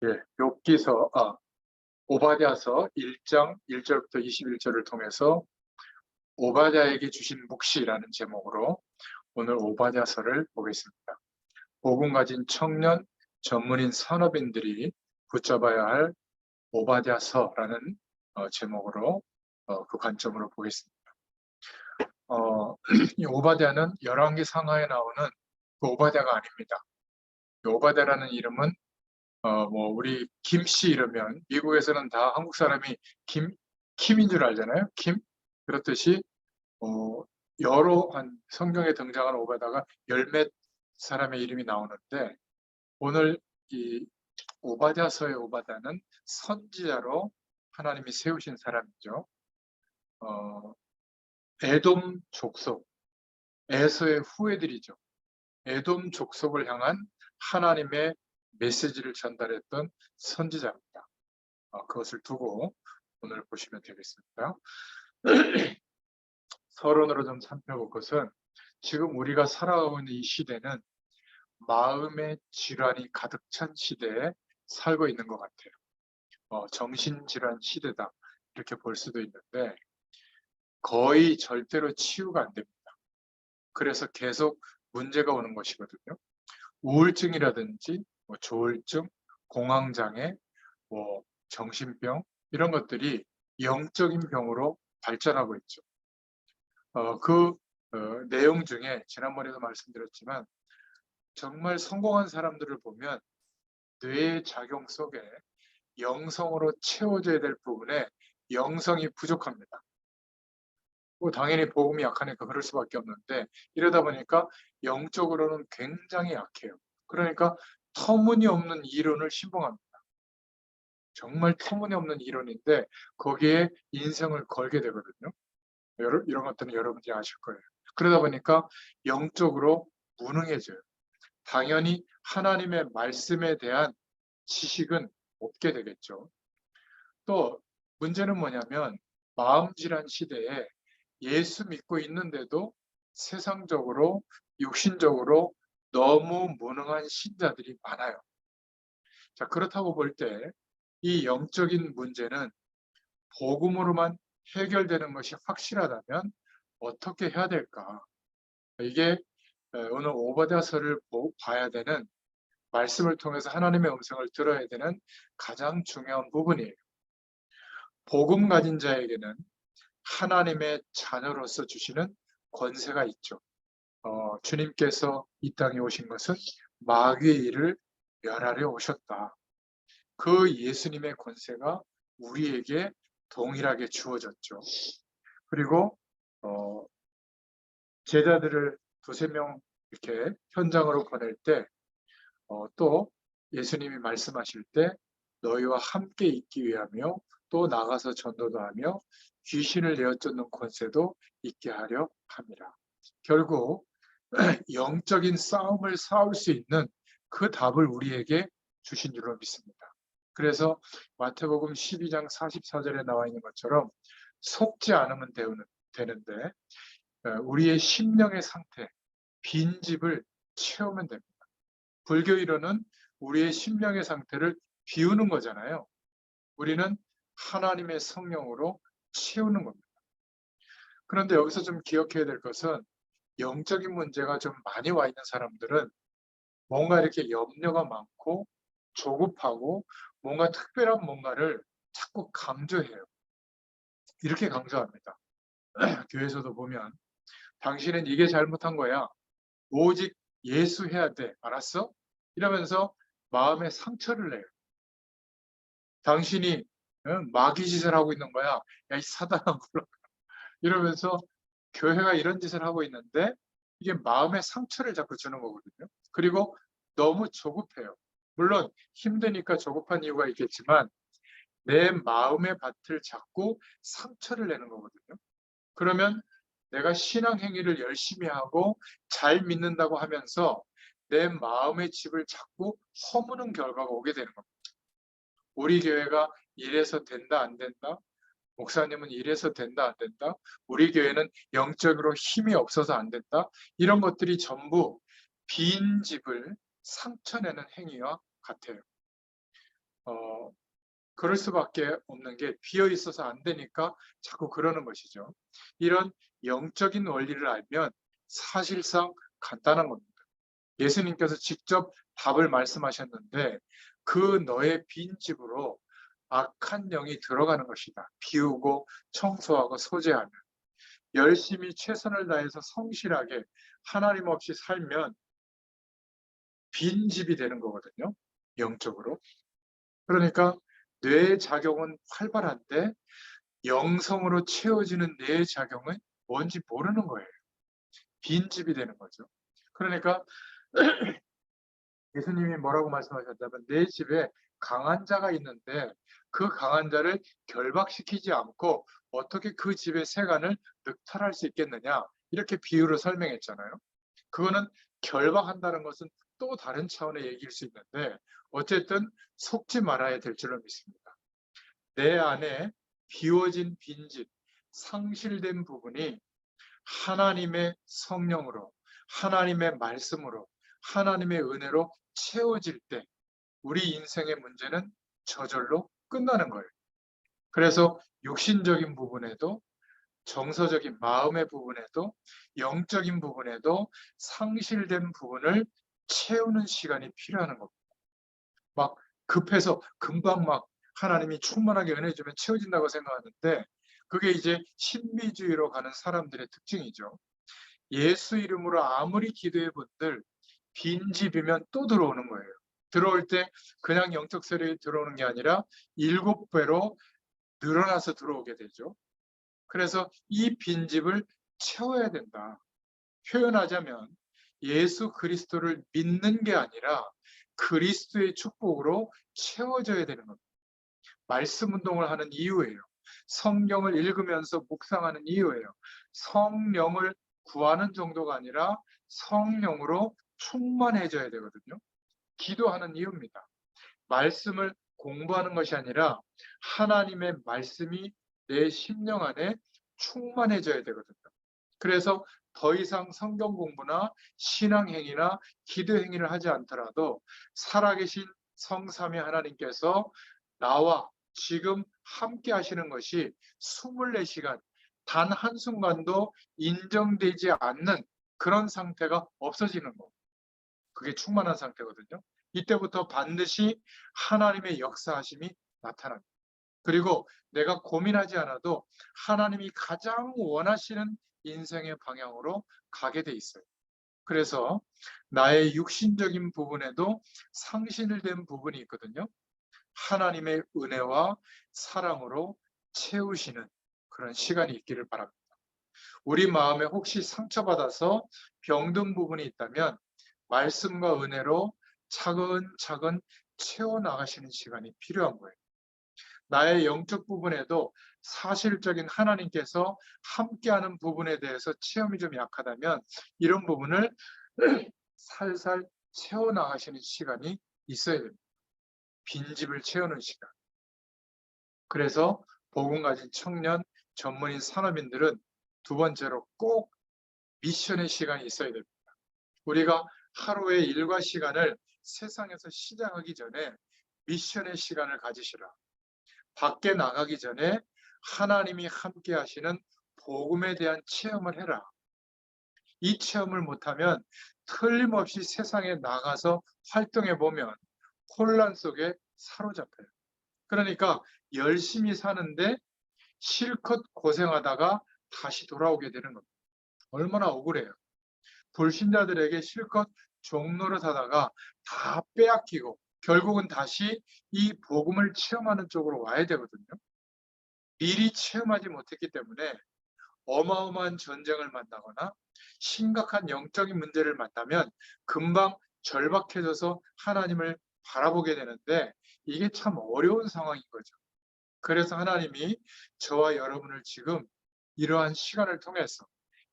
예, 욥기서 오바댜서 1장 1절부터 21절을 통해서 오바댜에게 주신 묵시라는 제목으로 오늘 오바댜서를 보겠습니다. 복음 가진 청년 전문인 산업인들이 붙잡아야 할 오바댜서라는 제목으로 그 관점으로 보겠습니다. 이 오바댜는 열왕기 상하에 나오는 그 오바댜가 아닙니다. 이 오바댜라는 이름은 우리 김씨 이러면 미국에서는 다 한국 사람이 킴인 줄 알잖아요. 킴. 그렇듯이 여러 성경에 등장하는 오바다가 열몇 사람의 이름이 나오는데 오늘 이 오바댜서의 오바다는 선지자로 하나님이 세우신 사람이죠. 에돔 족속, 에서의 후예들이죠. 에돔 족속을 향한 하나님의 메시지를 전달했던 선지자입니다. 그것을 두고 오늘 보시면 되겠습니다. 서론으로 좀 살펴볼 것은 지금 우리가 살아가고 있는 이 시대는 마음의 질환이 가득 찬 시대에 살고 있는 것 같아요. 정신질환 시대다 이렇게 볼 수도 있는데 거의 절대로 치유가 안 됩니다. 그래서 계속 문제가 오는 것이거든요. 우울증이라든지 조울증, 공황장애, 정신병 이런 것들이 영적인 병으로 발전하고 있죠. 내용 중에 지난번에도 말씀드렸지만 정말 성공한 사람들을 보면 뇌의 작용 속에 영성으로 채워져야 될 부분에 영성이 부족합니다. 당연히 복음이 약하니까 그럴 수밖에 없는데 이러다 보니까 영적으로는 굉장히 약해요. 그러니까 터무니없는 이론을 신봉합니다. 정말 터무니없는 이론인데 거기에 인생을 걸게 되거든요. 이런 것들은 여러분들이 아실 거예요. 그러다 보니까 영적으로 무능해져요. 당연히 하나님의 말씀에 대한 지식은 없게 되겠죠. 또 문제는 뭐냐면 마음질환 시대에 예수 믿고 있는데도 세상적으로 육신적으로 너무 무능한 신자들이 많아요. 자, 그렇다고 볼 때 이 영적인 문제는 복음으로만 해결되는 것이 확실하다면 어떻게 해야 될까? 이게 오늘 오바댜서를 봐야 되는 말씀을 통해서 하나님의 음성을 들어야 되는 가장 중요한 부분이에요. 복음 가진 자에게는 하나님의 자녀로서 주시는 권세가 있죠. 주님께서 이 땅에 오신 것은 마귀의 일을 멸하려 오셨다. 그 예수님의 권세가 우리에게 동일하게 주어졌죠. 그리고 제자들을 두세 명 이렇게 현장으로 보낼 때 또 예수님이 말씀하실 때 너희와 함께 있기 위하며 또 나가서 전도도 하며 귀신을 내어쫓는 권세도 있게 하려 함이라. 결국 영적인 싸움을 싸울 수 있는 그 답을 우리에게 주신 줄로 믿습니다. 그래서 마태복음 12장 44절에 나와 있는 것처럼 속지 않으면 되는데 우리의 심령의 상태, 빈집을 채우면 됩니다. 불교 이론은 우리의 심령의 상태를 비우는 거잖아요. 우리는 하나님의 성령으로 채우는 겁니다. 그런데 여기서 좀 기억해야 될 것은 영적인 문제가 좀 많이 와 있는 사람들은 뭔가 이렇게 염려가 많고 조급하고 뭔가 특별한 뭔가를 자꾸 강조해요. 이렇게 강조합니다. 교회에서도 보면 당신은 이게 잘못한 거야. 오직 예수 해야 돼. 알았어? 이러면서 마음에 상처를 내요. 당신이 마귀 짓을 하고 있는 거야. 야, 이 사단아 물러가. 이러면서 교회가 이런 짓을 하고 있는데 이게 마음에 상처를 자꾸 주는 거거든요. 그리고 너무 조급해요. 물론 힘드니까 조급한 이유가 있겠지만 내 마음의 밭을 자꾸 상처를 내는 거거든요. 그러면 내가 신앙 행위를 열심히 하고 잘 믿는다고 하면서 내 마음의 집을 자꾸 허무는 결과가 오게 되는 겁니다. 우리 교회가 이래서 된다 안 된다? 목사님은 이래서 된다 안 된다? 우리 교회는 영적으로 힘이 없어서 안 된다? 이런 것들이 전부 빈 집을 상처내는 행위와 같아요. 어, 그럴 수밖에 없는 게 비어 있어서 안 되니까 자꾸 그러는 것이죠. 이런 영적인 원리를 알면 사실상 간단한 겁니다. 예수님께서 직접 답을 말씀하셨는데 그 너의 빈집으로 악한 영이 들어가는 것이다. 비우고 청소하고 소재하면 열심히 최선을 다해서 성실하게 하나님 없이 살면 빈집이 되는 거거든요. 영적으로. 그러니까 뇌의 작용은 활발한데 영성으로 채워지는 뇌의 작용은 뭔지 모르는 거예요. 빈집이 되는 거죠. 그러니까 예수님이 뭐라고 말씀하셨다면 내 집에 강한 자가 있는데 그 강한 자를 결박시키지 않고 어떻게 그 집의 세간을 늑탈할 수 있겠느냐 이렇게 비유로 설명했잖아요. 그거는 결박한다는 것은 또 다른 차원의 얘기일 수 있는데 어쨌든 속지 말아야 될 줄로 믿습니다. 내 안에 비워진 빈집, 상실된 부분이 하나님의 성령으로, 하나님의 말씀으로, 하나님의 은혜로 채워질 때 우리 인생의 문제는 저절로 끝나는 거예요. 그래서 육신적인 부분에도 정서적인 마음의 부분에도 영적인 부분에도 상실된 부분을 채우는 시간이 필요한 겁니다. 막 급해서 금방 막 하나님이 충만하게 은혜 주면 채워진다고 생각하는데 그게 이제 신비주의로 가는 사람들의 특징이죠. 예수 이름으로 아무리 기도해 본들 빈집이면 또 들어오는 거예요. 들어올 때 그냥 영적 세력이 들어오는 게 아니라 7배로 늘어나서 들어오게 되죠. 그래서 이 빈집을 채워야 된다. 표현하자면 예수 그리스도를 믿는 게 아니라 그리스도의 축복으로 채워져야 되는 겁니다. 말씀 운동을 하는 이유예요. 성경을 읽으면서 묵상하는 이유예요. 성령을 구하는 정도가 아니라 성령으로 충만해져야 되거든요. 기도하는 이유입니다. 말씀을 공부하는 것이 아니라 하나님의 말씀이 내 심령 안에 충만해져야 되거든요. 그래서 더 이상 성경 공부나 신앙 행위나 기도 행위를 하지 않더라도 살아계신 성삼위 하나님께서 나와 지금 함께 하시는 것이 24시간 단 한순간도 인정되지 않는 그런 상태가 없어지는 거. 그게 충만한 상태거든요. 이때부터 반드시 하나님의 역사하심이 나타납니다. 그리고 내가 고민하지 않아도 하나님이 가장 원하시는 인생의 방향으로 가게 돼 있어요. 그래서 나의 육신적인 부분에도 상실된 부분이 있거든요. 하나님의 은혜와 사랑으로 채우시는 그런 시간이 있기를 바랍니다. 우리 마음에 혹시 상처받아서 병든 부분이 있다면 말씀과 은혜로 차근차근 채워나가시는 시간이 필요한 거예요. 나의 영적 부분에도 사실적인 하나님께서 함께하는 부분에 대해서 체험이 좀 약하다면 이런 부분을 살살 채워나가시는 시간이 있어야 됩니다. 빈집을 채우는 시간. 그래서 복음 가진 청년, 전문인 산업인들은 두 번째로 꼭 미션의 시간이 있어야 됩니다. 우리가 하루의 일과 시간을 세상에서 시작하기 전에 미션의 시간을 가지시라. 밖에 나가기 전에 하나님이 함께 하시는 복음에 대한 체험을 해라. 이 체험을 못하면 틀림없이 세상에 나가서 활동해 보면 혼란 속에 사로잡혀요. 그러니까 열심히 사는데 실컷 고생하다가 다시 돌아오게 되는 겁니다. 얼마나 억울해요. 불신자들에게 실컷 종로를 사다가 다 빼앗기고 결국은 다시 이 복음을 체험하는 쪽으로 와야 되거든요. 미리 체험하지 못했기 때문에 어마어마한 전쟁을 만나거나 심각한 영적인 문제를 만나면 금방 절박해져서 하나님을 바라보게 되는데 이게 참 어려운 상황인 거죠. 그래서 하나님이 저와 여러분을 지금 이러한 시간을 통해서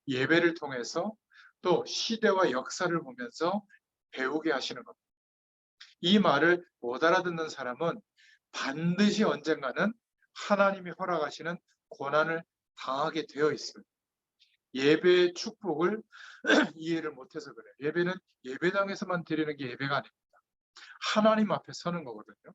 예배를 통해서 또 시대와 역사를 보면서 배우게 하시는 겁니다. 이 말을 못 알아듣는 사람은 반드시 언젠가는 하나님이 허락하시는 고난을 당하게 되어 있어요. 예배의 축복을 이해를 못해서 그래요. 예배는 예배당에서만 드리는 게 예배가 아닙니다. 하나님 앞에 서는 거거든요.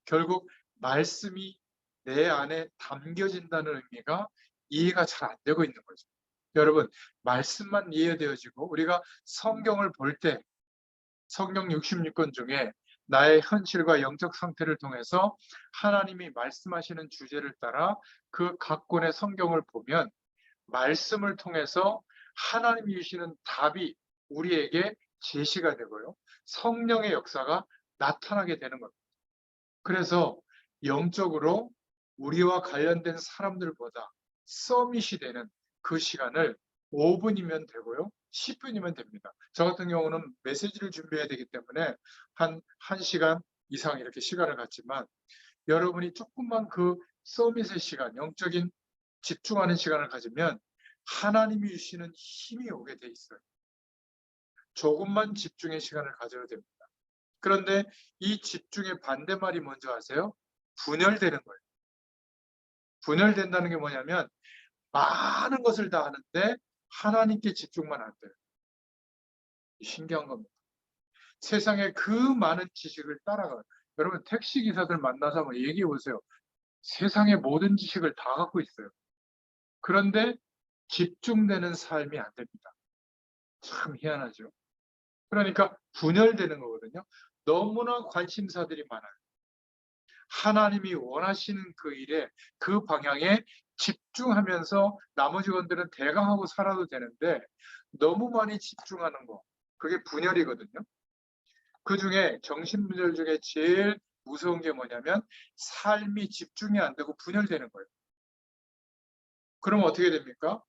결국 말씀이 내 안에 담겨진다는 의미가 이해가 잘 안 되고 있는 거죠. 여러분, 말씀만 이해되어지고 우리가 성경을 볼 때 성경 66권 중에 나의 현실과 영적 상태를 통해서 하나님이 말씀하시는 주제를 따라 그 각 권의 성경을 보면 말씀을 통해서 하나님이 주시는 답이 우리에게 제시가 되고요. 성령의 역사가 나타나게 되는 겁니다. 그래서 영적으로 우리와 관련된 사람들보다 서밋이 되는 그 시간을 5분이면 되고요. 10분이면 됩니다. 저 같은 경우는 메시지를 준비해야 되기 때문에 한 1시간 이상 이렇게 시간을 갖지만 여러분이 조금만 그 서밋의 시간, 영적인 집중하는 시간을 가지면 하나님이 주시는 힘이 오게 돼 있어요. 조금만 집중의 시간을 가져야 됩니다. 그런데 이 집중의 반대말이 뭔지 아세요? 분열되는 거예요. 분열된다는 게 뭐냐면 많은 것을 다 하는데 하나님께 집중만 안 돼요. 신기한 겁니다. 세상에 그 많은 지식을 따라가요. 여러분 택시기사들 만나서 한번 얘기해 보세요. 세상의 모든 지식을 다 갖고 있어요. 그런데 집중되는 삶이 안 됩니다. 참 희한하죠. 그러니까 분열되는 거거든요. 너무나 관심사들이 많아요. 하나님이 원하시는 그 일에 그 방향에 집중하면서 나머지 것들은 대강하고 살아도 되는데 너무 많이 집중하는 거 그게 분열이거든요. 그중에 정신분열 중에 제일 무서운 게 뭐냐면 삶이 집중이 안 되고 분열되는 거예요. 그럼 어떻게 됩니까?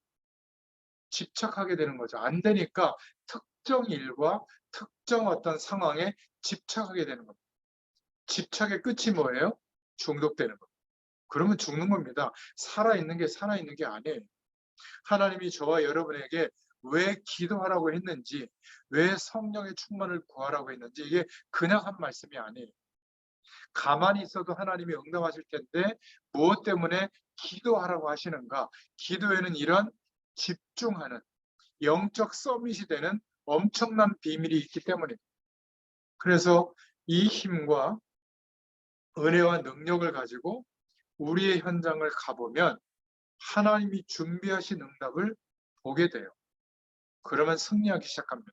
집착하게 되는 거죠. 안 되니까 특정 일과 특정 어떤 상황에 집착하게 되는 겁니다. 집착의 끝이 뭐예요? 중독되는 거예요. 그러면 죽는 겁니다. 살아있는 게 살아있는 게 아니에요. 하나님이 저와 여러분에게 왜 기도하라고 했는지, 왜 성령의 충만을 구하라고 했는지 이게 그냥 한 말씀이 아니에요. 가만히 있어도 하나님이 응답하실 텐데 무엇 때문에 기도하라고 하시는가? 기도에는 이런 집중하는 영적 서밋이 되는 엄청난 비밀이 있기 때문입니다. 그래서 이 힘과 은혜와 능력을 가지고 우리의 현장을 가보면 하나님이 준비하신 응답을 보게 돼요. 그러면 승리하기 시작합니다.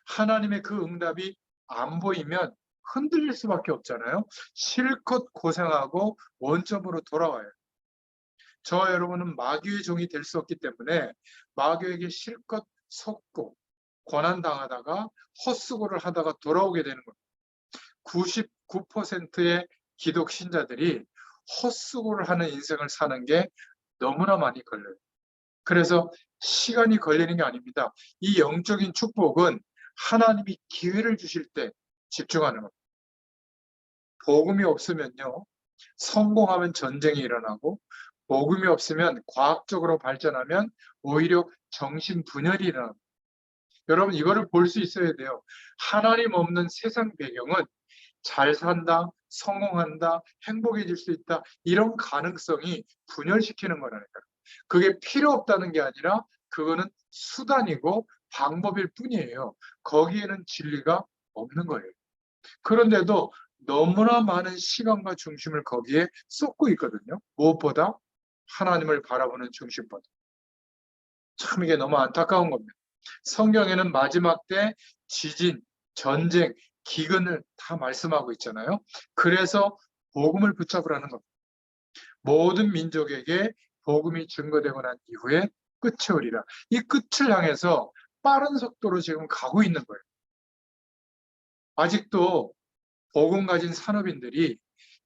하나님의 그 응답이 안 보이면 흔들릴 수밖에 없잖아요. 실컷 고생하고 원점으로 돌아와요. 저와 여러분은 마귀의 종이 될 수 없기 때문에 마귀에게 실컷 속고 고난당하다가 헛수고를 하다가 돌아오게 되는 겁니다. 99%의 기독 신자들이 헛수고를 하는 인생을 사는 게 너무나 많이 걸려요. 그래서 시간이 걸리는 게 아닙니다. 이 영적인 축복은 하나님이 기회를 주실 때 집중하는 겁니다. 복음이 없으면요, 성공하면 전쟁이 일어나고, 복음이 없으면 과학적으로 발전하면 오히려 정신분열이 일어납니다. 여러분 이거를 볼 수 있어야 돼요. 하나님 없는 세상 배경은 잘 산다, 성공한다, 행복해질 수 있다 이런 가능성이 분열시키는 거라니까요. 그게 필요 없다는 게 아니라 그거는 수단이고 방법일 뿐이에요. 거기에는 진리가 없는 거예요. 그런데도 너무나 많은 시간과 중심을 거기에 쏟고 있거든요. 무엇보다 하나님을 바라보는 중심보다. 참 이게 너무 안타까운 겁니다. 성경에는 마지막 때 지진, 전쟁, 기근을 다 말씀하고 있잖아요. 그래서 복음을 붙잡으라는 겁니다. 모든 민족에게 복음이 증거되고 난 이후에 끝이 오리라. 이 끝을 향해서 빠른 속도로 지금 가고 있는 거예요. 아직도 복음 가진 산업인들이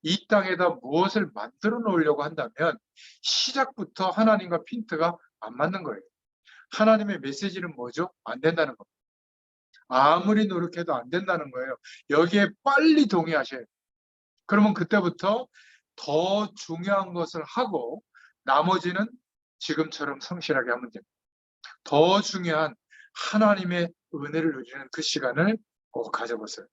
이 땅에다 무엇을 만들어 놓으려고 한다면 시작부터 하나님과 핀트가 안 맞는 거예요. 하나님의 메시지는 뭐죠? 안 된다는 겁니다. 아무리 노력해도 안 된다는 거예요. 여기에 빨리 동의하셔야 돼요. 그러면 그때부터 더 중요한 것을 하고 나머지는 지금처럼 성실하게 하면 됩니다. 더 중요한 하나님의 은혜를 누리는 그 시간을 꼭 가져보세요.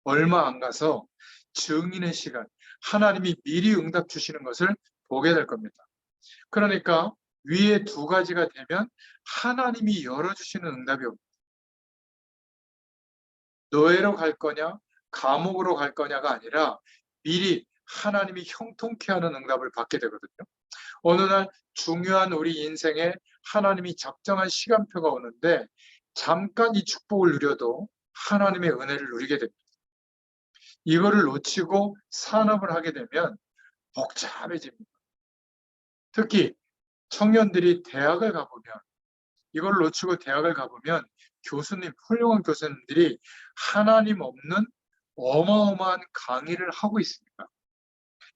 얼마 안 가서 증인의 시간, 하나님이 미리 응답 주시는 것을 보게 될 겁니다. 그러니까 위에 두 가지가 되면 하나님이 열어주시는 응답이 옵니다. 노예로 갈 거냐, 감옥으로 갈 거냐가 아니라 미리 하나님이 형통케 하는 응답을 받게 되거든요. 어느 날 중요한 우리 인생에 하나님이 작정한 시간표가 오는데 잠깐 이 축복을 누려도 하나님의 은혜를 누리게 됩니다. 이거를 놓치고 산업을 하게 되면 복잡해집니다. 특히 청년들이 대학을 가보면, 이걸 놓치고 대학을 가보면 훌륭한 교수님들이 하나님 없는 어마어마한 강의를 하고 있습니다.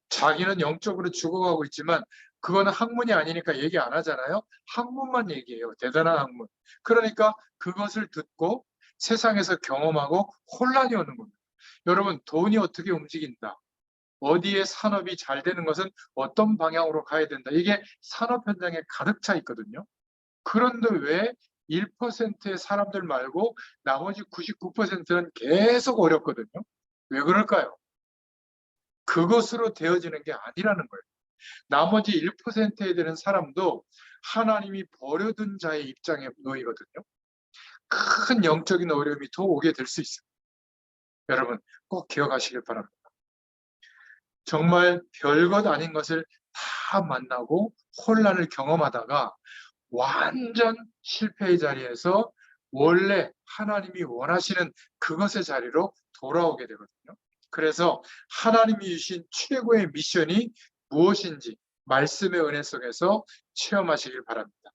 자기는 영적으로 죽어가고 있지만 그거는 학문이 아니니까 얘기 안 하잖아요. 학문만 얘기해요. 대단한 학문. 그러니까 그것을 듣고 세상에서 경험하고 혼란이 오는 겁니다. 여러분, 돈이 어떻게 움직인다, 어디에 산업이 잘 되는 것은 어떤 방향으로 가야 된다, 이게 산업 현장에 가득 차 있거든요. 그런데 왜 1%의 사람들 말고 나머지 99%는 계속 어렵거든요. 왜 그럴까요? 그것으로 되어지는 게 아니라는 거예요. 나머지 1%에 되는 사람도 하나님이 버려둔 자의 입장에 놓이거든요. 큰 영적인 어려움이 더 오게 될 수 있어요. 여러분, 꼭 기억하시길 바랍니다. 정말 별것 아닌 것을 다 만나고 혼란을 경험하다가 완전 실패의 자리에서 원래 하나님이 원하시는 그것의 자리로 돌아오게 되거든요. 그래서 하나님이 주신 최고의 미션이 무엇인지 말씀의 은혜 속에서 체험하시길 바랍니다.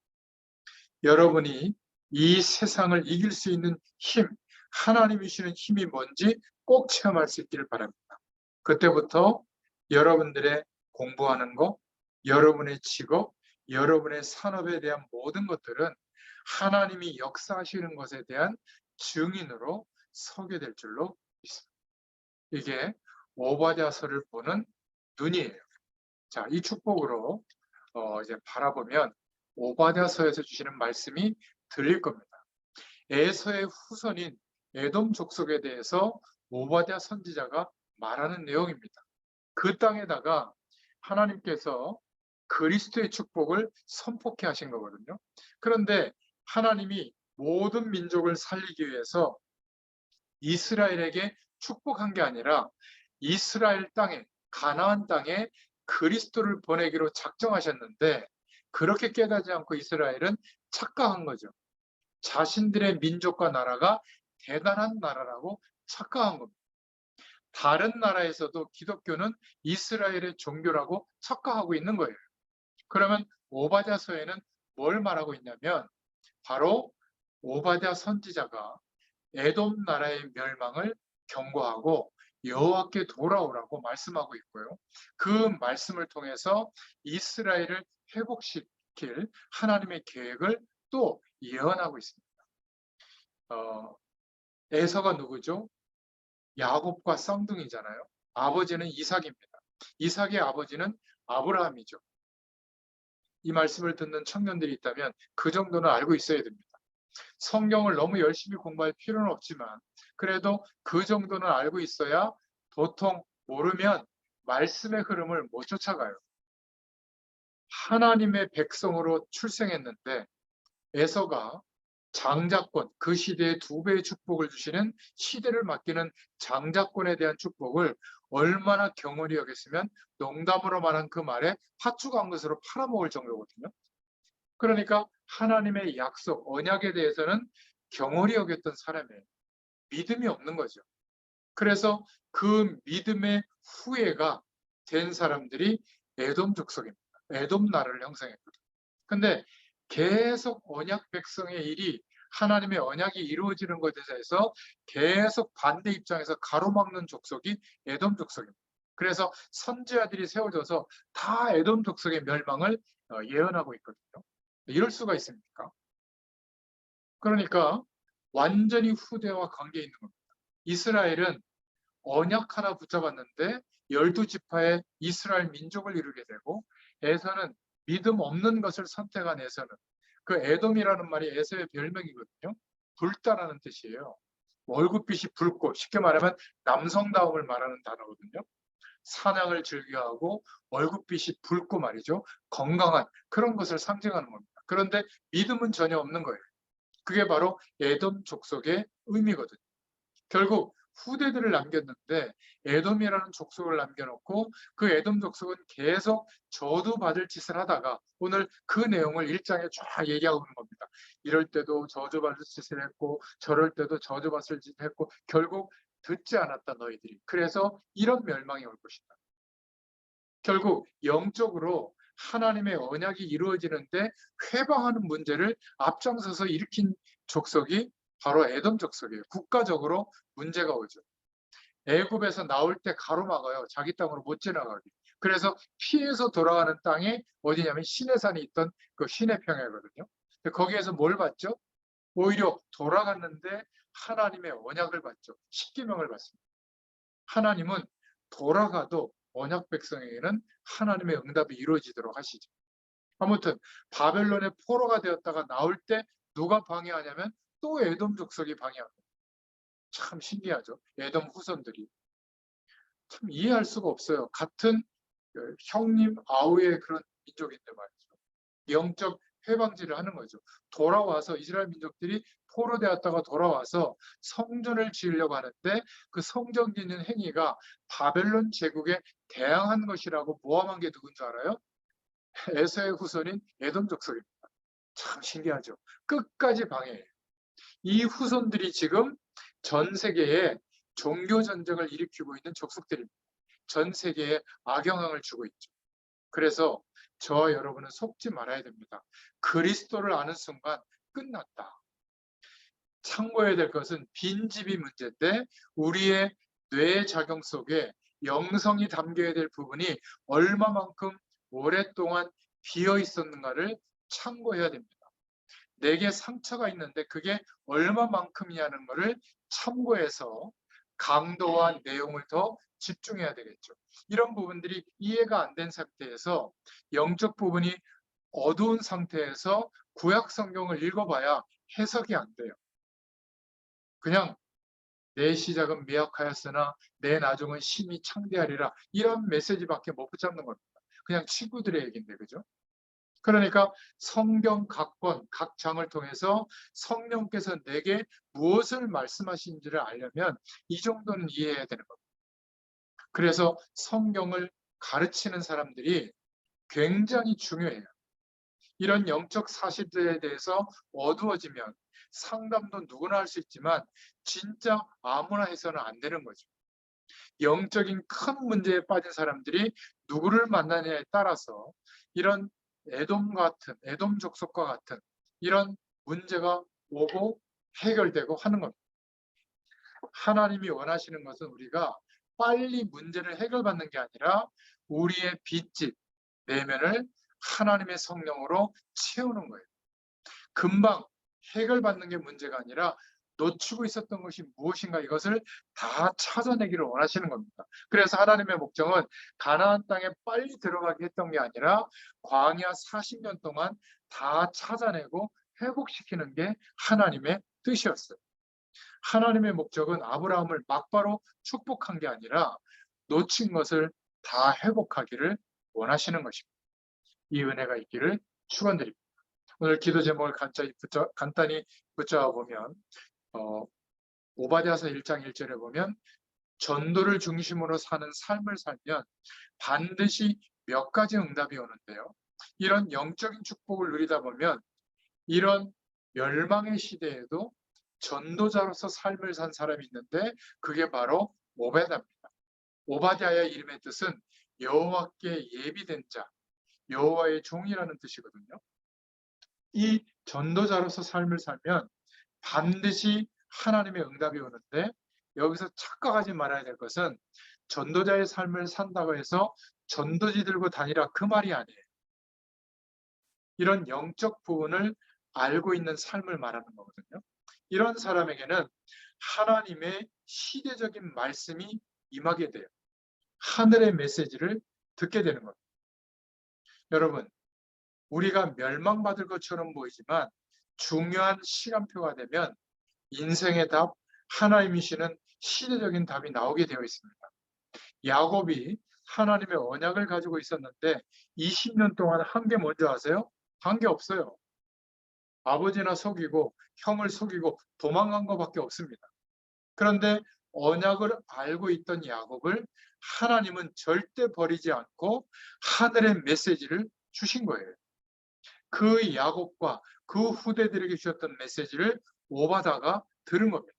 여러분이 이 세상을 이길 수 있는 힘, 하나님이 주시는 힘이 뭔지 꼭 체험할 수 있기를 바랍니다. 그때부터 여러분들의 공부하는 것, 여러분의 직업, 여러분의 산업에 대한 모든 것들은 하나님이 역사하시는 것에 대한 증인으로 서게 될 줄로 믿습니다. 이게 오바댜서를 보는 눈이에요. 자, 이 축복으로 이제 바라보면 오바댜서에서 주시는 말씀이 들릴 겁니다. 에서의 후손인 에돔 족속에 대해서 오바댜 선지자가 말하는 내용입니다. 그 땅에다가 하나님께서 그리스도의 축복을 선포케 하신 거거든요. 그런데 하나님이 모든 민족을 살리기 위해서 이스라엘에게 축복한 게 아니라 이스라엘 땅에, 가나안 땅에 그리스도를 보내기로 작정하셨는데, 그렇게 깨닫지 않고 이스라엘은 착각한 거죠. 자신들의 민족과 나라가 대단한 나라라고 착각한 겁니다. 다른 나라에서도 기독교는 이스라엘의 종교라고 착각하고 있는 거예요. 그러면 오바댜서에는 뭘 말하고 있냐면, 바로 오바댜 선지자가 에돔 나라의 멸망을 경고하고 여호와께 돌아오라고 말씀하고 있고요. 그 말씀을 통해서 이스라엘을 회복시킬 하나님의 계획을 또 예언하고 있습니다. 에서가 누구죠? 야곱과 쌍둥이잖아요. 아버지는 이삭입니다. 이삭의 아버지는 아브라함이죠. 이 말씀을 듣는 청년들이 있다면 그 정도는 알고 있어야 됩니다. 성경을 너무 열심히 공부할 필요는 없지만 그래도 그 정도는 알고 있어야, 보통 모르면 말씀의 흐름을 못 쫓아가요. 하나님의 백성으로 출생했는데 에서가 장자권, 그 시대에 2배의 축복을 주시는, 시대를 맡기는 장자권에 대한 축복을 얼마나 경홀히 여겼으면 농담으로 말한 그 말에 팥죽 한 것으로 팔아먹을 정도거든요. 그러니까 하나님의 약속, 언약에 대해서는 경홀히 여겼던 사람이에요. 믿음이 없는 거죠. 그래서 그 믿음의 후예가 된 사람들이 에돔 족속입니다. 에돔 나라를 형성했거든요. 근데 계속 언약 백성의 일이, 하나님의 언약이 이루어지는 것에 대해서 계속 반대 입장에서 가로막는 족속이 에돔 족속입니다. 그래서 선지자들이 세워져서 다 에돔 족속의 멸망을 예언하고 있거든요. 이럴 수가 있습니까? 그러니까 완전히 후대와 관계 있는 겁니다. 이스라엘은 언약 하나 붙잡았는데 12지파의 이스라엘 민족을 이루게 되고, 에서는 믿음 없는 것을 선택한 에서는, 그 에돔이라는 말이 에서의 별명이거든요. 불다라는 뜻이에요. 월급빛이 붉고, 쉽게 말하면 남성다움을 말하는 단어거든요. 사냥을 즐겨하고 월급빛이 붉고 말이죠. 건강한 그런 것을 상징하는 겁니다. 그런데 믿음은 전혀 없는 거예요. 그게 바로 에돔 족속의 의미거든요. 결국 후대들을 남겼는데 에돔이라는 족속을 남겨놓고 그 에돔 족속은 계속 저주받을 짓을 하다가 오늘 그 내용을 1장에 쫙 얘기하고 있는 겁니다. 이럴 때도 저주받을 짓을 했고 저럴 때도 저주받을 짓을 했고 결국 듣지 않았다 너희들이. 그래서 이런 멸망이 올 것이다. 결국 영적으로 하나님의 언약이 이루어지는데 회방하는 문제를 앞장서서 일으킨 족속이 바로 에돔 족속이에요. 국가적으로 문제가 오죠. 애굽에서 나올 때 가로막아요. 자기 땅으로 못 지나가게. 그래서 피해서 돌아가는 땅이 어디냐면 시내산이 있던 그 시내평야거든요. 거기에서 뭘 받죠? 오히려 돌아갔는데 하나님의 언약을 받죠. 십계명을 받습니다. 하나님은 돌아가도 언약 백성에게는 하나님의 응답이 이루어지도록 하시죠. 아무튼 바벨론의 포로가 되었다가 나올 때 누가 방해하냐면 또 에돔 족속이 방해합니다. 참 신기하죠. 에돔 후손들이. 참 이해할 수가 없어요. 같은 형님 아우의 그런 민족인데 말이죠. 영적 회방지를 하는 거죠. 돌아와서 이스라엘 민족들이 포로되었다가 돌아와서 성전을 지으려고 하는데 그 성전 짓는 행위가 바벨론 제국에 대항한 것이라고 모함한 게 누군 줄 알아요? 에서의 후손인 에돔 족속입니다. 참 신기하죠. 끝까지 방해해요. 이 후손들이 지금 전 세계에 종교 전쟁을 일으키고 있는 족속들입니다. 전 세계에 악영향을 주고 있죠. 그래서 저와 여러분은 속지 말아야 됩니다. 그리스도를 아는 순간 끝났다. 참고해야 될 것은 빈집이 문제인데 우리의 뇌 작용 속에 영성이 담겨야 될 부분이 얼마만큼 오랫동안 비어 있었는가를 참고해야 됩니다. 내게 상처가 있는데 그게 얼마만큼이냐는 것을 참고해서 강도와 내용을 더 집중해야 되겠죠. 이런 부분들이 이해가 안 된 상태에서 영적 부분이 어두운 상태에서 구약 성경을 읽어봐야 해석이 안 돼요. 그냥 내 시작은 미약하였으나 내 나중은 심히 창대하리라 이런 메시지밖에 못 붙잡는 겁니다. 그냥 친구들의 얘기인데 그죠? 그러니까 성경 각 권, 각 장을 통해서 성령께서 내게 무엇을 말씀하신지를 알려면 이 정도는 이해해야 되는 겁니다. 그래서 성경을 가르치는 사람들이 굉장히 중요해요. 이런 영적 사실들에 대해서 어두워지면 상담도 누구나 할 수 있지만 진짜 아무나 해서는 안 되는 거죠. 영적인 큰 문제에 빠진 사람들이 누구를 만나냐에 따라서 이런 에돔 족속과 같은 이런 문제가 오고 해결되고 하는 겁니다. 하나님이 원하시는 것은 우리가 빨리 문제를 해결받는 게 아니라 우리의 빚집, 내면을 하나님의 성령으로 채우는 거예요. 금방 해결받는 게 문제가 아니라 놓치고 있었던 것이 무엇인가 이것을 다 찾아내기를 원하시는 겁니다. 그래서 하나님의 목적은 가나안 땅에 빨리 들어가게 했던 게 아니라 광야 40년 동안 다 찾아내고 회복시키는 게 하나님의 뜻이었어요. 하나님의 목적은 아브라함을 막바로 축복한 게 아니라 놓친 것을 다 회복하기를 원하시는 것입니다. 이 은혜가 있기를 축원드립니다. 오늘 기도 제목을 간단히 붙잡아 보면 오바댜서 1장 1절에 보면 전도를 중심으로 사는 삶을 살면 반드시 몇 가지 응답이 오는데요. 이런 영적인 축복을 누리다 보면 이런 멸망의 시대에도 전도자로서 삶을 산 사람이 있는데 그게 바로 오베다입니다. 오바댜의 이름의 뜻은 여호와께 예비된 자, 여호와의 종이라는 뜻이거든요. 이 전도자로서 삶을 살면 반드시 하나님의 응답이 오는데 여기서 착각하지 말아야 될 것은 전도자의 삶을 산다고 해서 전도지 들고 다니라 그 말이 아니에요. 이런 영적 부분을 알고 있는 삶을 말하는 거거든요. 이런 사람에게는 하나님의 시대적인 말씀이 임하게 돼요. 하늘의 메시지를 듣게 되는 겁니다. 여러분, 우리가 멸망받을 것처럼 보이지만 중요한 시간표가 되면 인생의 답, 하나님이시는 시대적인 답이 나오게 되어 있습니다. 야곱이 하나님의 언약을 가지고 있었는데 20년 동안 한 게 뭔지 아세요? 한 게 없어요. 아버지나 속이고 형을 속이고 도망간 것밖에 없습니다. 그런데 언약을 알고 있던 야곱을 하나님은 절대 버리지 않고 하늘의 메시지를 주신 거예요. 그 야곱과 그 후대들에게 주셨던 메시지를 오바다가 들은 겁니다.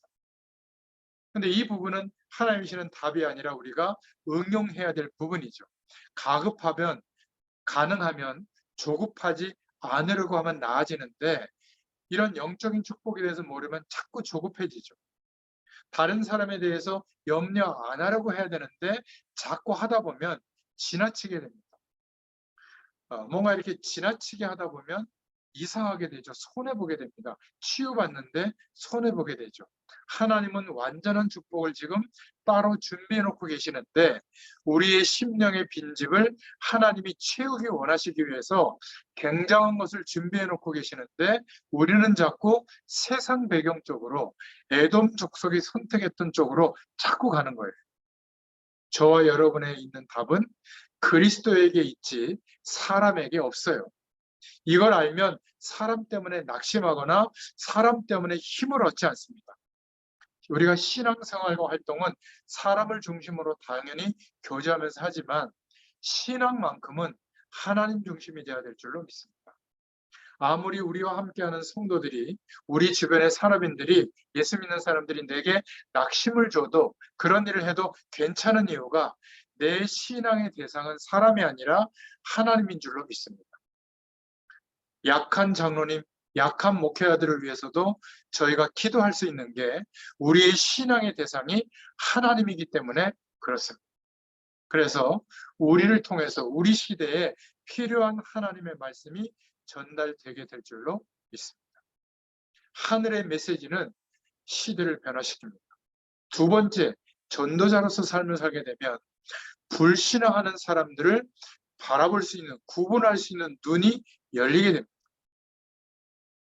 근데 이 부분은 하나님이 주시는 답이 아니라 우리가 응용해야 될 부분이죠. 가급하면, 가능하면 조급하지 않으려고 하면 나아지는데, 이런 영적인 축복에 대해서 모르면 자꾸 조급해지죠. 다른 사람에 대해서 염려 안 하려고 해야 되는데 자꾸 하다 보면 지나치게 됩니다. 뭔가 이렇게 지나치게 하다 보면 이상하게 되죠. 손해보게 됩니다. 치유받는데 손해보게 되죠. 하나님은 완전한 축복을 지금 따로 준비해 놓고 계시는데, 우리의 심령의 빈집을 하나님이 채우기 원하시기 위해서 굉장한 것을 준비해 놓고 계시는데, 우리는 자꾸 세상 배경 쪽으로, 에돔 족속이 선택했던 쪽으로 자꾸 가는 거예요. 저와 여러분에 있는 답은 그리스도에게 있지 사람에게 없어요. 이걸 알면 사람 때문에 낙심하거나 사람 때문에 힘을 얻지 않습니다. 우리가 신앙생활과 활동은 사람을 중심으로 당연히 교제하면서 하지만 신앙만큼은 하나님 중심이 되어야 될 줄로 믿습니다. 아무리 우리와 함께하는 성도들이, 우리 주변의 사람인들이, 예수 믿는 사람들이 내게 낙심을 줘도, 그런 일을 해도 괜찮은 이유가 내 신앙의 대상은 사람이 아니라 하나님인 줄로 믿습니다. 약한 장로님, 약한 목회자들을 위해서도 저희가 기도할 수 있는 게 우리의 신앙의 대상이 하나님이기 때문에 그렇습니다. 그래서 우리를 통해서 우리 시대에 필요한 하나님의 말씀이 전달되게 될 줄로 믿습니다. 하늘의 메시지는 시대를 변화시킵니다. 두 번째, 전도자로서 삶을 살게 되면 불신앙하는 사람들을 바라볼 수 있는, 구분할 수 있는 눈이 열리게 됩니다.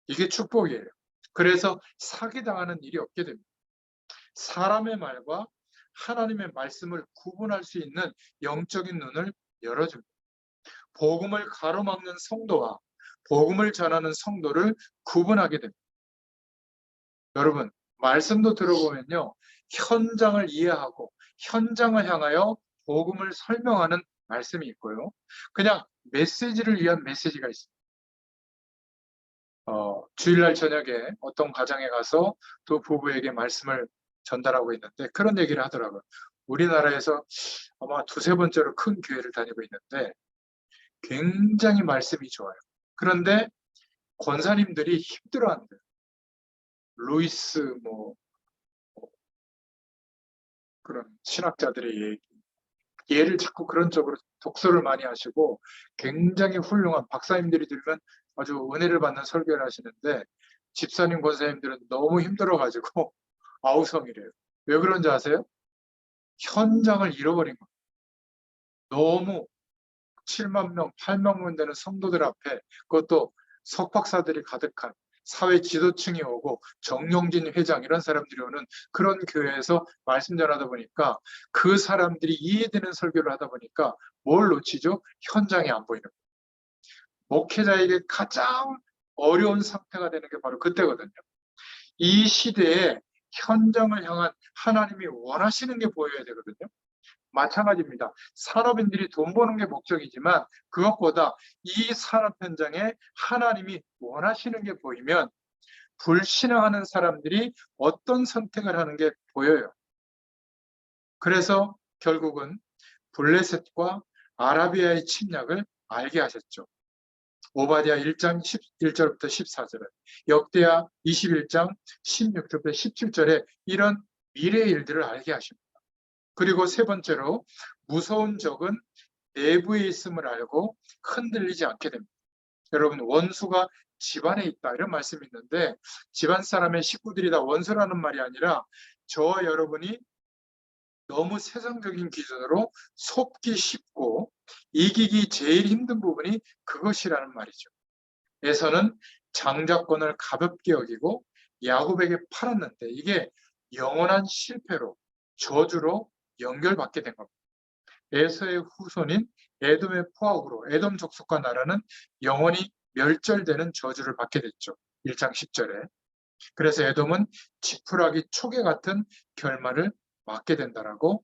이게 축복이에요. 그래서 사기당하는 일이 없게 됩니다. 사람의 말과 하나님의 말씀을 구분할 수 있는 영적인 눈을 열어줍니다. 복음을 가로막는 성도와 복음을 전하는 성도를 구분하게 됩니다. 여러분, 말씀도 들어보면요, 현장을 이해하고 현장을 향하여 복음을 설명하는 말씀이 있고요, 그냥 메시지를 위한 메시지가 있습니다. 주일날 저녁에 어떤 가정에 가서 또 부부에게 말씀을 전달하고 있는데 그런 얘기를 하더라고요. 우리나라에서 아마 두세 번째로 큰 교회를 다니고 있는데 굉장히 말씀이 좋아요. 그런데 권사님들이 힘들어한대요. 루이스 그런 신학자들의 예를 자꾸 그런 쪽으로 독서를 많이 하시고 굉장히 훌륭한 박사님들이 들으면 아주 은혜를 받는 설교를 하시는데, 집사님 권사님들은 너무 힘들어가지고 아우성이래요. 왜 그런지 아세요? 현장을 잃어버린 거예요. 너무 7만 명, 8만 명 되는 성도들 앞에, 그것도 석박사들이 가득한 사회 지도층이 오고 정용진 회장 이런 사람들이 오는 그런 교회에서 말씀 전하다 보니까 그 사람들이 이해되는 설교를 하다 보니까 뭘 놓치죠? 현장이 안 보이는 거예요. 목회자에게 가장 어려운 상태가 되는 게 바로 그때거든요. 이 시대에 현장을 향한 하나님이 원하시는 게 보여야 되거든요. 마찬가지입니다. 산업인들이 돈 버는 게 목적이지만 그것보다 이 산업 현장에 하나님이 원하시는 게 보이면 불신앙하는 사람들이 어떤 선택을 하는 게 보여요. 그래서 결국은 블레셋과 아라비아의 침략을 알게 하셨죠. 오바댜 1장 11절부터 14절에, 역대하 21장 16절부터 17절에 이런 미래의 일들을 알게 하십니다. 그리고 세 번째로, 무서운 적은 내부에 있음을 알고 흔들리지 않게 됩니다. 여러분, 원수가 집안에 있다 이런 말씀이 있는데 집안 사람의 식구들이 다 원수라는 말이 아니라 저와 여러분이 너무 세상적인 기준으로 속기 쉽고 이기기 제일 힘든 부분이 그것이라는 말이죠. 에서는 장자권을 가볍게 여기고 야곱에게 팔았는데 이게 영원한 실패로, 저주로 연결받게 된 겁니다. 에서의 후손인 에돔의 포악으로 에돔 족속과 나라는 영원히 멸절되는 저주를 받게 됐죠. 1장 10절에. 그래서 에돔은 지푸라기 초계 같은 결말을 맞게 된다라고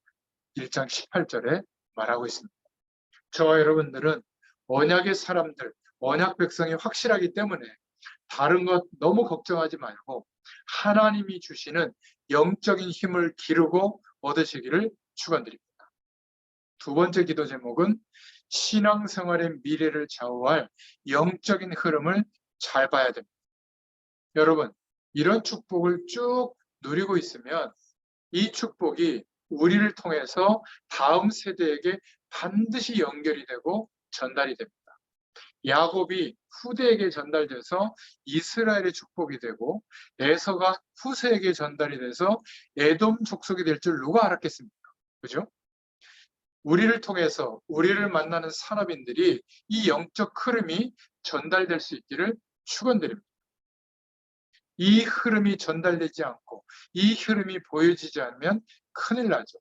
1장 18절에 말하고 있습니다. 저와 여러분들은 언약의 사람들, 언약 백성이 확실하기 때문에 다른 것 너무 걱정하지 말고 하나님이 주시는 영적인 힘을 기르고 얻으시기를 축원드립니다. 두 번째 기도 제목은 신앙생활의 미래를 좌우할 영적인 흐름을 잘 봐야 됩니다. 여러분, 이런 축복을 쭉 누리고 있으면 이 축복이 우리를 통해서 다음 세대에게 반드시 연결이 되고 전달이 됩니다. 야곱이 후대에게 전달돼서 이스라엘의 축복이 되고 에서가 후세에게 전달이 돼서 에돔 족속이 될 줄 누가 알았겠습니까? 그죠? 우리를 통해서 우리를 만나는 산업인들이 이 영적 흐름이 전달될 수 있기를 축원드립니다. 이 흐름이 전달되지 않고 이 흐름이 보여지지 않으면 큰일 나죠.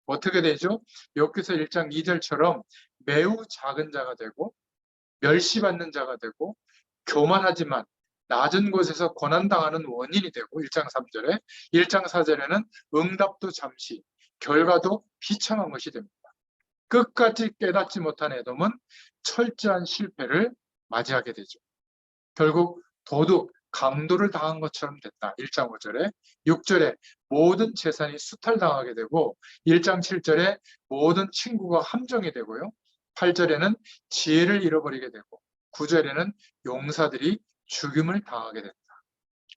어떻게 되죠? 욥기서 1장 2절처럼 매우 작은 자가 되고 멸시받는 자가 되고 교만하지만 낮은 곳에서 고난당하는 원인이 되고 1장 3절에 1장 4절에는 응답도 잠시 결과도 비참한 것이 됩니다. 끝까지 깨닫지 못한 에돔은 철저한 실패를 맞이하게 되죠. 결국 도둑, 강도를 당한 것처럼 됐다. 1장 5절에 6절에 모든 재산이 수탈당하게 되고 1장 7절에 모든 친구가 함정이 되고요. 8절에는 지혜를 잃어버리게 되고 9절에는 용사들이 죽임을 당하게 된다.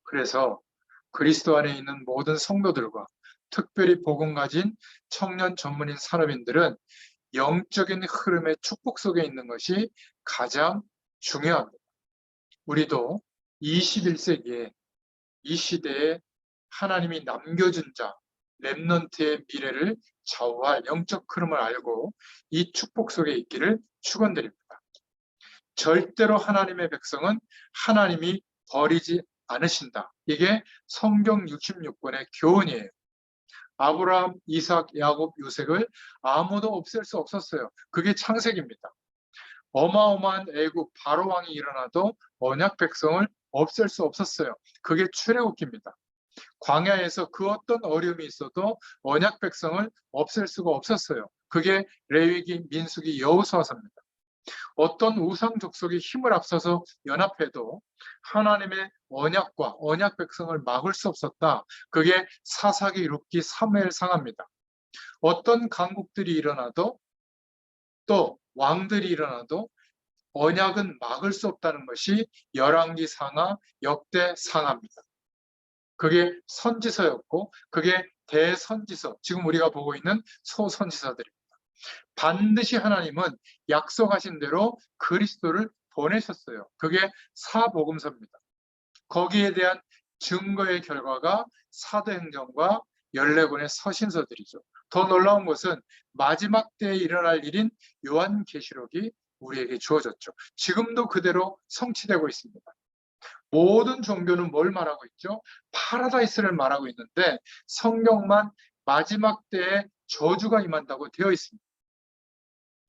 그래서 그리스도 안에 있는 모든 성도들과 특별히 복음 가진 청년 전문인 산업인들은 영적인 흐름의 축복 속에 있는 것이 가장 중요합니다. 우리도 21세기에 이 시대에 하나님이 남겨준 자, 렘넌트의 미래를 좌우할 영적 흐름을 알고 이 축복 속에 있기를 축원드립니다. 절대로 하나님의 백성은 하나님이 버리지 않으신다. 이게 성경 66권의 교훈이에요. 아브라함, 이삭, 야곱, 요셉을 아무도 없앨 수 없었어요. 그게 창세기입니다. 어마어마한 애국 바로 왕이 일어나도 언약 백성을 없앨 수 없었어요. 그게 출애굽기입니다. 광야에서 그 어떤 어려움이 있어도 언약 백성을 없앨 수가 없었어요. 그게 레위기, 민수기, 여호수아서입니다. 어떤 우상 족속이 힘을 앞서서 연합해도 하나님의 언약과 언약 백성을 막을 수 없었다. 그게 사사기, 룻기, 사무엘 상하입니다. 어떤 강국들이 일어나도 또 왕들이 일어나도 언약은 막을 수 없다는 것이 열왕기 상하, 역대 상하입니다. 그게 선지서였고 그게 대선지서, 지금 우리가 보고 있는 소선지서들입니다. 반드시 하나님은 약속하신 대로 그리스도를 보내셨어요. 그게 사복음서입니다. 거기에 대한 증거의 결과가 사도행전과 14권의 서신서들이죠. 더 놀라운 것은 마지막 때에 일어날 일인 요한계시록이 우리에게 주어졌죠. 지금도 그대로 성취되고 있습니다. 모든 종교는 뭘 말하고 있죠? 파라다이스를 말하고 있는데 성경만 마지막 때에 저주가 임한다고 되어 있습니다.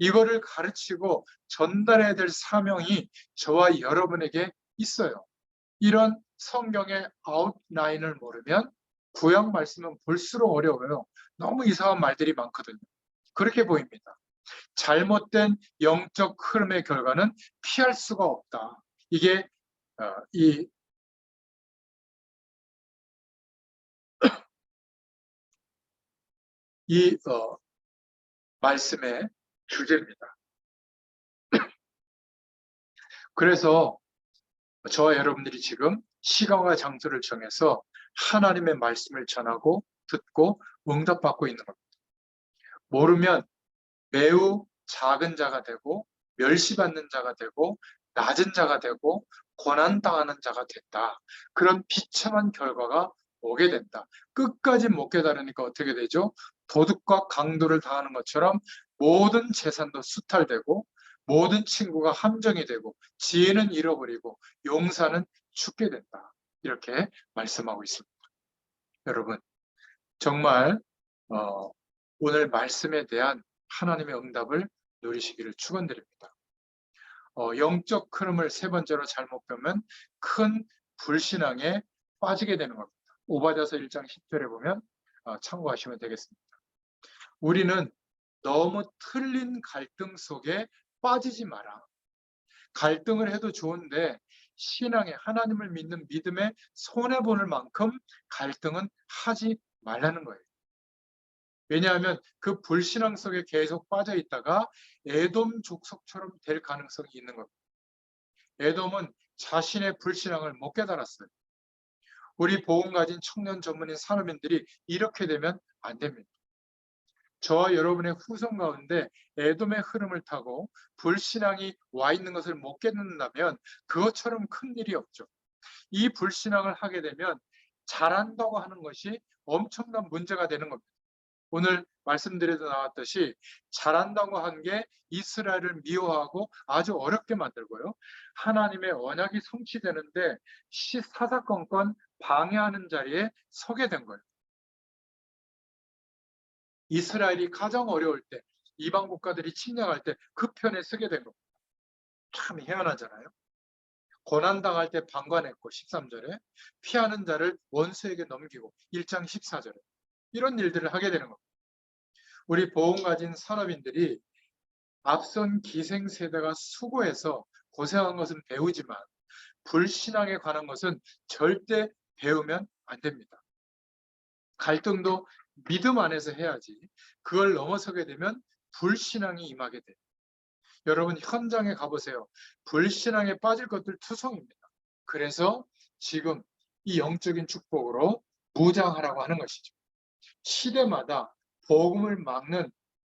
이거를 가르치고 전달해야 될 사명이 저와 여러분에게 있어요. 이런 성경의 아웃라인을 모르면 구약 말씀은 볼수록 어려워요. 너무 이상한 말들이 많거든요. 그렇게 보입니다. 잘못된 영적 흐름의 결과는 피할 수가 없다. 이게 이 말씀의 주제입니다. 그래서 저와 여러분들이 지금 시간과 장소를 정해서 하나님의 말씀을 전하고 듣고 응답받고 있는 겁니다. 모르면 매우 작은 자가 되고 멸시받는 자가 되고 낮은 자가 되고 고난당하는 자가 된다. 그런 비참한 결과가 오게 된다. 끝까지 못 깨달으니까 어떻게 되죠? 도둑과 강도를 당하는 것처럼 모든 재산도 수탈되고 모든 친구가 함정이 되고 지혜는 잃어버리고 용사는 죽게 된다. 이렇게 말씀하고 있습니다. 여러분, 정말 오늘 말씀에 대한 하나님의 응답을 누리시기를 축원드립니다. 영적 흐름을 세 번째로 잘못 보면 큰 불신앙에 빠지게 되는 겁니다. 오바댜서 1장 10절에 보면 참고하시면 되겠습니다. 우리는 너무 틀린 갈등 속에 빠지지 마라. 갈등을 해도 좋은데 신앙에 하나님을 믿는 믿음에 손해보는 만큼 갈등은 하지 말라는 거예요. 왜냐하면 그 불신앙 속에 계속 빠져 있다가 에돔 족속처럼 될 가능성이 있는 겁니다. 에돔은 자신의 불신앙을 못 깨달았어요. 우리 복음 가진 청년 전문인 산업인들이 이렇게 되면 안 됩니다. 저와 여러분의 후손 가운데 에돔의 흐름을 타고 불신앙이 와 있는 것을 못 깨닫는다면 그것처럼 큰 일이 없죠. 이 불신앙을 하게 되면 잘한다고 하는 것이 엄청난 문제가 되는 겁니다. 오늘 말씀드려도 나왔듯이 잘한다고 한 게 이스라엘을 미워하고 아주 어렵게 만들고요. 하나님의 언약이 성취되는데 사사건건 방해하는 자리에 서게 된 거예요. 이스라엘이 가장 어려울 때, 이방 국가들이 침략할 때 그 편에 서게 된 겁니다. 참 희한하잖아요. 고난당할 때 방관했고 13절에 피하는 자를 원수에게 넘기고 1장 14절에 이런 일들을 하게 되는 겁니다. 우리 보험 가진 산업인들이 앞선 기생세대가 수고해서 고생한 것은 배우지만 불신앙에 관한 것은 절대 배우면 안 됩니다. 갈등도 믿음 안에서 해야지 그걸 넘어서게 되면 불신앙이 임하게 돼요. 여러분 현장에 가보세요. 불신앙에 빠질 것들 투성입니다. 그래서 지금 이 영적인 축복으로 무장하라고 하는 것이죠. 시대마다 복음을 막는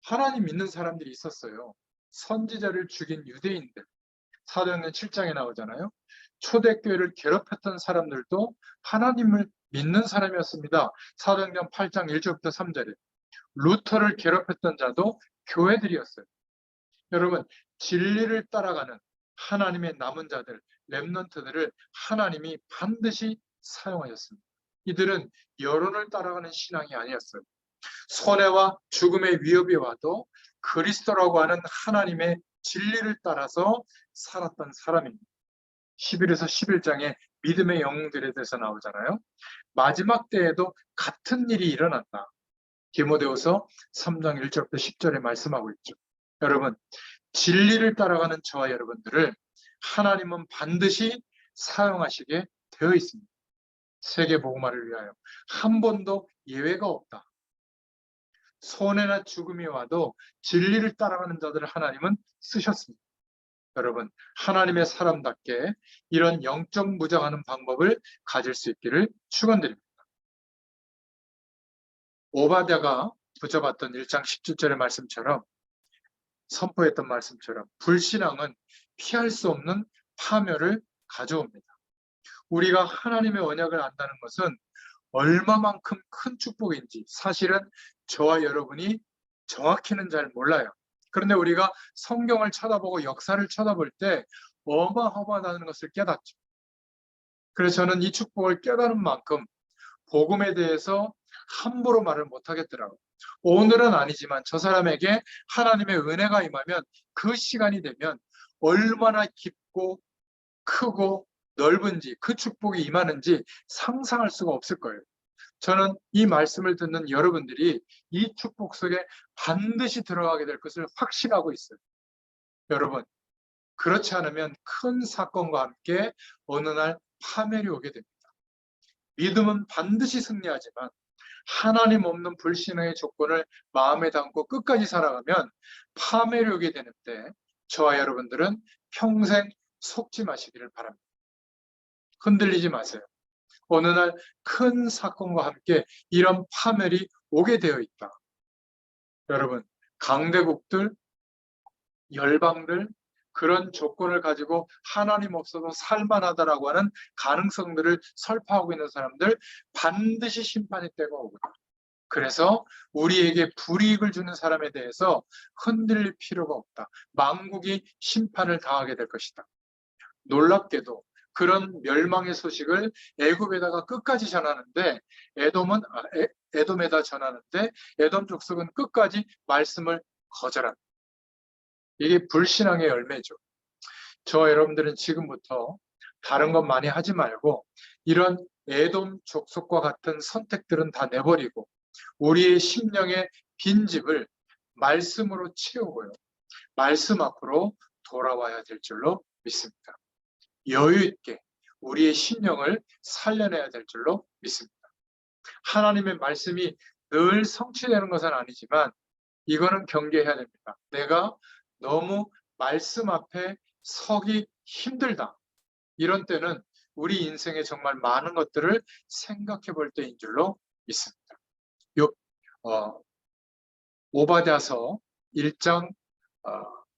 하나님 믿는 사람들이 있었어요. 선지자를 죽인 유대인들. 사도행전 7장에 나오잖아요. 초대교회를 괴롭혔던 사람들도 하나님을 믿는 사람이었습니다. 사도행전 8장 1절부터 3절에 루터를 괴롭혔던 자도 교회들이었어요. 여러분 진리를 따라가는 하나님의 남은 자들, 렘넌트들을 하나님이 반드시 사용하셨습니다. 이들은 여론을 따라가는 신앙이 아니었어요. 손해와 죽음의 위협이 와도 그리스도라고 하는 하나님의 진리를 따라서 살았던 사람입니다. 11에서 11장에 믿음의 영웅들에 대해서 나오잖아요. 마지막 때에도 같은 일이 일어났다. 디모데후서 3장 1절부터 10절에 말씀하고 있죠. 여러분, 진리를 따라가는 저와 여러분들을 하나님은 반드시 사용하시게 되어 있습니다. 세계 복음화를 위하여 한 번도 예외가 없다. 손해나 죽음이 와도 진리를 따라가는 자들을 하나님은 쓰셨습니다. 여러분, 하나님의 사람답게 이런 영적 무장하는 방법을 가질 수 있기를 축원드립니다. 오바댜가 붙여봤던 1장 17절의 말씀처럼 선포했던 말씀처럼 불신앙은 피할 수 없는 파멸을 가져옵니다. 우리가 하나님의 언약을 안다는 것은 얼마만큼 큰 축복인지 사실은 저와 여러분이 정확히는 잘 몰라요. 그런데 우리가 성경을 쳐다보고 역사를 쳐다볼 때 어마어마하다는 것을 깨닫죠. 그래서 저는 이 축복을 깨달은 만큼 복음에 대해서 함부로 말을 못하겠더라고요. 오늘은 아니지만 저 사람에게 하나님의 은혜가 임하면 그 시간이 되면 얼마나 깊고 크고 넓은지 그 축복이 임하는지 상상할 수가 없을 거예요. 저는 이 말씀을 듣는 여러분들이 이 축복 속에 반드시 들어가게 될 것을 확신하고 있어요. 여러분, 그렇지 않으면 큰 사건과 함께 어느 날 파멸이 오게 됩니다. 믿음은 반드시 승리하지만 하나님 없는 불신의 조건을 마음에 담고 끝까지 살아가면 파멸이 오게 되는데 저와 여러분들은 평생 속지 마시기를 바랍니다. 흔들리지 마세요. 어느 날 큰 사건과 함께 이런 파멸이 오게 되어 있다. 여러분, 강대국들, 열방들, 그런 조건을 가지고 하나님 없어도 살만하다라고 하는 가능성들을 설파하고 있는 사람들 반드시 심판의 때가 오거든. 그래서 우리에게 불이익을 주는 사람에 대해서 흔들릴 필요가 없다. 만국이 심판을 당하게 될 것이다. 놀랍게도 그런 멸망의 소식을 애굽에다가 끝까지 전하는데 에돔에다 전하는데 에돔 족속은 끝까지 말씀을 거절합니다. 이게 불신앙의 열매죠. 저와 여러분들은 지금부터 다른 것 많이 하지 말고 이런 에돔 족속과 같은 선택들은 다 내버리고 우리의 심령의 빈집을 말씀으로 채우고요. 말씀 앞으로 돌아와야 될 줄로 믿습니다. 여유 있게 우리의 심령을 살려내야 될 줄로 믿습니다. 하나님의 말씀이 늘 성취되는 것은 아니지만 이거는 경계해야 됩니다. 내가 너무 말씀 앞에 서기 힘들다. 이런 때는 우리 인생에 정말 많은 것들을 생각해 볼 때인 줄로 믿습니다. 오바댜서 1장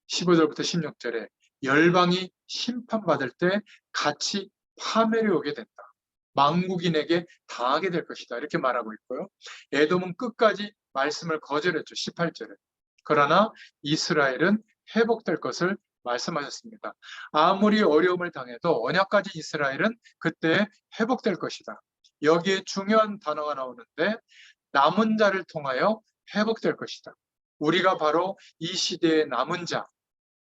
15절부터 16절에 열방이 심판받을 때 같이 파멸이 오게 된다. 망국인에게 당하게 될 것이다. 이렇게 말하고 있고요. 에돔은 끝까지 말씀을 거절했죠. 18절에. 그러나 이스라엘은 회복될 것을 말씀하셨습니다. 아무리 어려움을 당해도 언약까지 이스라엘은 그때 회복될 것이다. 여기에 중요한 단어가 나오는데 남은 자를 통하여 회복될 것이다. 우리가 바로 이 시대의 남은 자,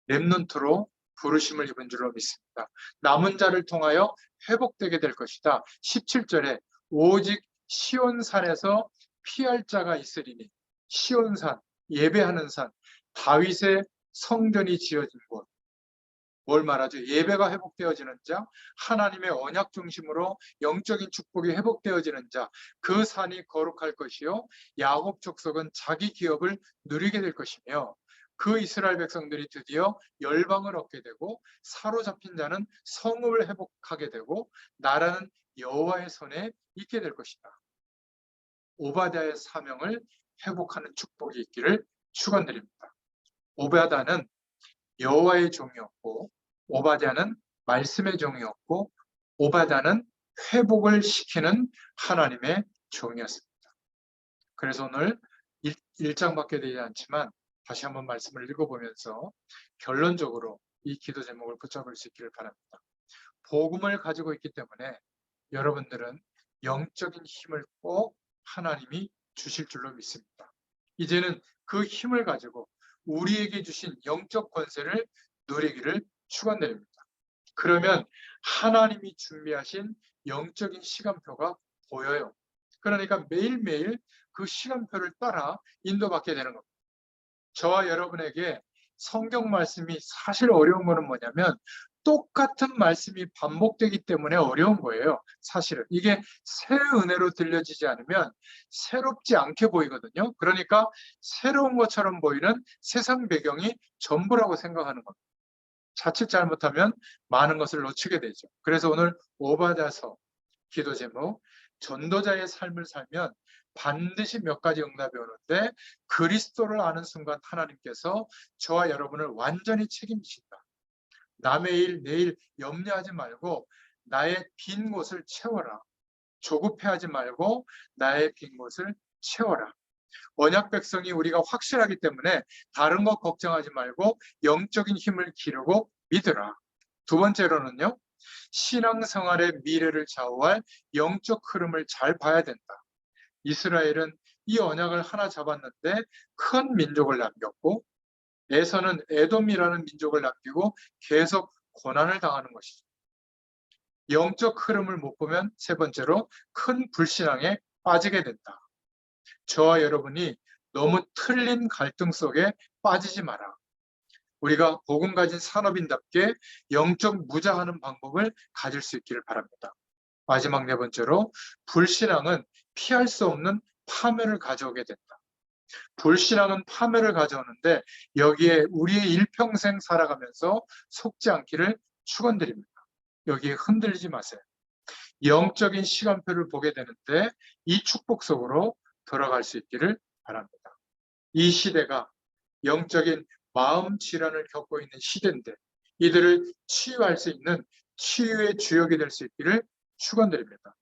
렘넌트로 부르심을 입은 줄로 믿습니다. 남은 자를 통하여 회복되게 될 것이다. 17절에 오직 시온산에서 피할 자가 있으리니, 시온산, 예배하는 산, 다윗의 성전이 지어진 곳. 뭘 말하죠? 예배가 회복되어지는 자, 하나님의 언약 중심으로 영적인 축복이 회복되어지는 자, 그 산이 거룩할 것이요 야곱 족속은 자기 기업을 누리게 될 것이며, 그 이스라엘 백성들이 드디어 열방을 얻게 되고 사로잡힌 자는 성읍을 회복하게 되고 나라는 여호와의 손에 있게 될 것이다. 오바댜의 사명을 회복하는 축복이 있기를 축원드립니다. 오바댜는 여호와의 종이었고 오바댜는 말씀의 종이었고 오바댜는 회복을 시키는 하나님의 종이었습니다. 그래서 오늘 1장밖에 되지 않지만 다시 한번 말씀을 읽어보면서 결론적으로 이 기도 제목을 붙잡을 수 있기를 바랍니다. 복음을 가지고 있기 때문에 여러분들은 영적인 힘을 꼭 하나님이 주실 줄로 믿습니다. 이제는 그 힘을 가지고 우리에게 주신 영적 권세를 누리기를 축원드립니다. 그러면 하나님이 준비하신 영적인 시간표가 보여요. 그러니까 매일매일 그 시간표를 따라 인도받게 되는 겁니다. 저와 여러분에게 성경 말씀이 사실 어려운 거는 뭐냐면 똑같은 말씀이 반복되기 때문에 어려운 거예요. 사실은 이게 새 은혜로 들려지지 않으면 새롭지 않게 보이거든요. 그러니까 새로운 것처럼 보이는 세상 배경이 전부라고 생각하는 겁니다. 자칫 잘못하면 많은 것을 놓치게 되죠. 그래서 오늘 오바댜서 기도 제목, 전도자의 삶을 살면 반드시 몇 가지 응답이 오는데 그리스도를 아는 순간 하나님께서 저와 여러분을 완전히 책임지신다. 남의 일, 내일 염려하지 말고 나의 빈 곳을 채워라. 조급해하지 말고 나의 빈 곳을 채워라. 언약 백성이 우리가 확실하기 때문에 다른 것 걱정하지 말고 영적인 힘을 기르고 믿으라. 두 번째로는요, 신앙생활의 미래를 좌우할 영적 흐름을 잘 봐야 된다. 이스라엘은 이 언약을 하나 잡았는데 큰 민족을 남겼고 에서는 에돔이라는 민족을 남기고 계속 고난을 당하는 것이죠. 영적 흐름을 못 보면 세 번째로 큰 불신앙에 빠지게 된다. 저와 여러분이 너무 틀린 갈등 속에 빠지지 마라. 우리가 복음 가진 산업인답게 영적 무장하는 방법을 가질 수 있기를 바랍니다. 마지막 네 번째로 불신앙은 피할 수 없는 파멸을 가져오게 된다. 불신앙은 파멸을 가져오는데 여기에 우리의 일평생 살아가면서 속지 않기를 축원드립니다. 여기에 흔들리지 마세요. 영적인 시간표를 보게 되는데 이 축복 속으로 들어갈 수 있기를 바랍니다. 이 시대가 영적인 마음 질환을 겪고 있는 시대인데 이들을 치유할 수 있는 치유의 주역이 될 수 있기를 축원드립니다.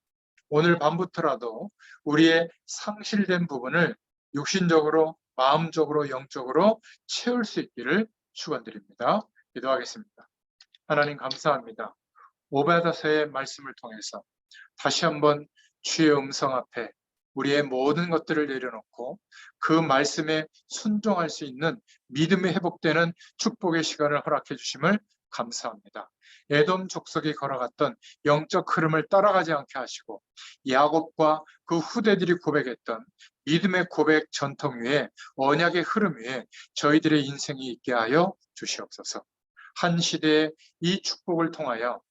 오늘 밤부터라도 우리의 상실된 부분을 육신적으로, 마음적으로, 영적으로 채울 수 있기를 축원드립니다. 기도하겠습니다. 하나님 감사합니다. 오바댜서의 말씀을 통해서 다시 한번 주의 음성 앞에 우리의 모든 것들을 내려놓고 그 말씀에 순종할 수 있는 믿음이 회복되는 축복의 시간을 허락해 주심을 감사합니다. 에돔 족속이 걸어갔던 영적 흐름을 따라가지 않게 하시고 야곱과 그 후대들이 고백했던 믿음의 고백 전통 위에 언약의 흐름 위에 저희들의 인생이 있게 하여 주시옵소서. 한 시대의 이 축복을 통하여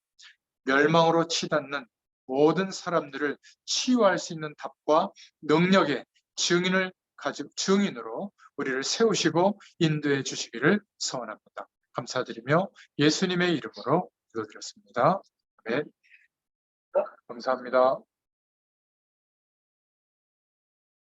멸망으로 치닫는 모든 사람들을 치유할 수 있는 답과 능력의 증인으로 우리를 세우시고 인도해 주시기를 소원합니다. 감사드리며 예수님의 이름으로 기도드렸습니다. 아멘. 감사합니다.